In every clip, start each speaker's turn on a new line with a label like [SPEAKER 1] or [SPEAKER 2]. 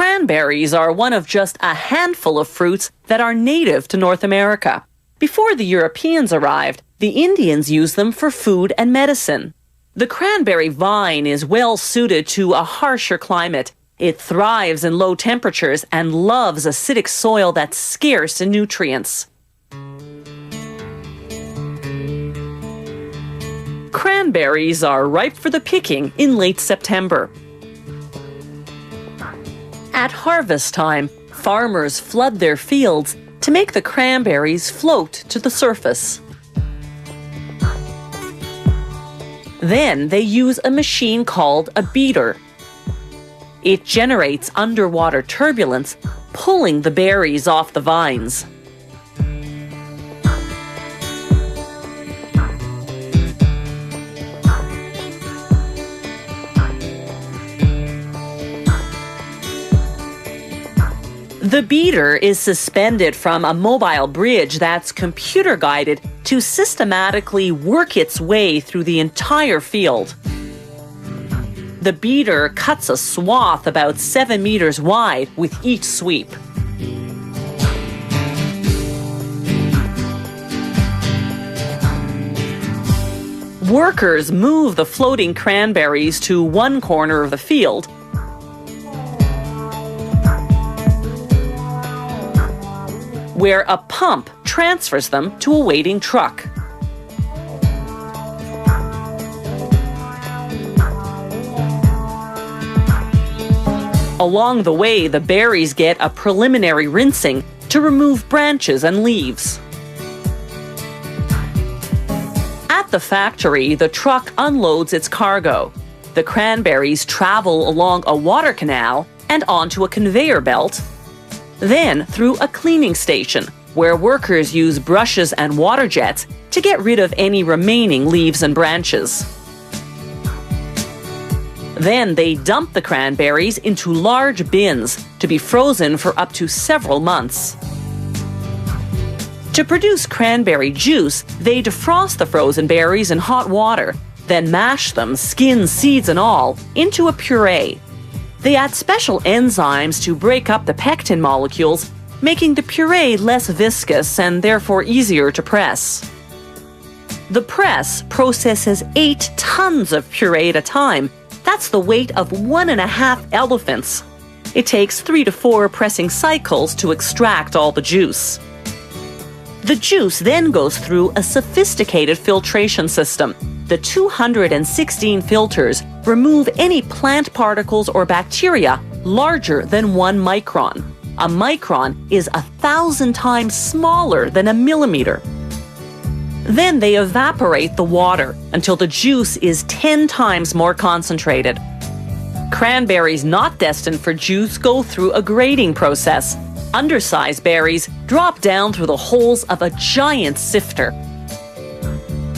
[SPEAKER 1] Cranberries are one of just a handful of fruits that are native to North America. Before the Europeans arrived, the Indians used them for food and medicine. The cranberry vine is well suited to a harsher climate. It thrives in low temperatures and loves acidic soil that's scarce in nutrients. Cranberries are ripe for the picking in late September. At harvest time, farmers flood their fields to make the cranberries float to the surface. Then they use a machine called a beater. It generates underwater turbulence, pulling the berries off the vines. The beater is suspended from a mobile bridge that's computer-guided to systematically work its way through the entire field. The beater cuts a swath about 7 meters wide with each sweep. Workers move the floating cranberries to one corner of the field, where a pump transfers them to a waiting truck. Along the way, the berries get a preliminary rinsing to remove branches and leaves. At the factory, the truck unloads its cargo. The cranberries travel along a water canal and onto a conveyor belt, then through a cleaning station, where workers use brushes and water jets to get rid of any remaining leaves and branches. Then they dump the cranberries into large bins to be frozen for up to several months. To produce cranberry juice, they defrost the frozen berries in hot water, then mash them, skin, seeds and all, into a puree. They add special enzymes to break up the pectin molecules, making the puree less viscous and therefore easier to press. The press processes 8 tons of puree at a time. That's the weight of 1.5 elephants. It takes 3 to 4 pressing cycles to extract all the juice. The juice then goes through a sophisticated filtration system. The 216 filters remove any plant particles or bacteria larger than 1 micron. A micron is 1,000 times smaller than a millimeter. Then they evaporate the water until the juice is 10 times more concentrated. Cranberries not destined for juice go through a grading process. Undersized berries drop down through the holes of a giant sifter.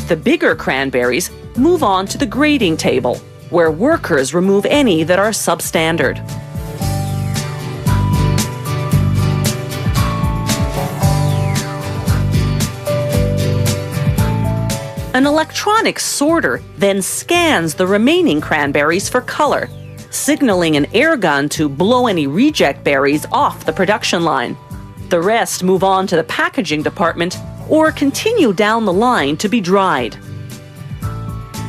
[SPEAKER 1] The bigger cranberries move on to the grading table, where workers remove any that are substandard. An electronic sorter then scans the remaining cranberries for color, signaling an air gun to blow any reject berries off the production line. The rest move on to the packaging department or continue down the line to be dried.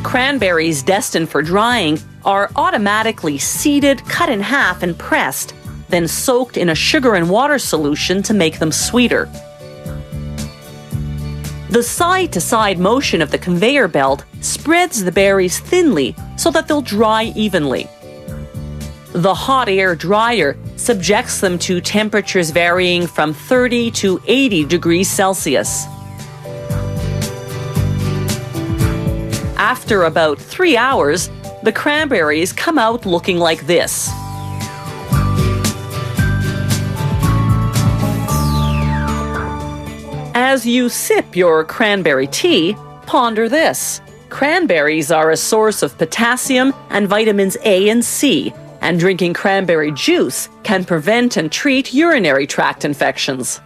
[SPEAKER 1] Cranberries destined for drying are automatically seeded, cut in half and pressed, then soaked in a sugar and water solution to make them sweeter. The side-to-side motion of the conveyor belt spreads the berries thinly so that they'll dry evenly. The hot air dryer subjects them to temperatures varying from 30 to 80 degrees Celsius. After about 3 hours, the cranberries come out looking like this. As you sip your cranberry tea, ponder this. Cranberries are a source of potassium and vitamins A and C, and drinking cranberry juice can prevent and treat urinary tract infections.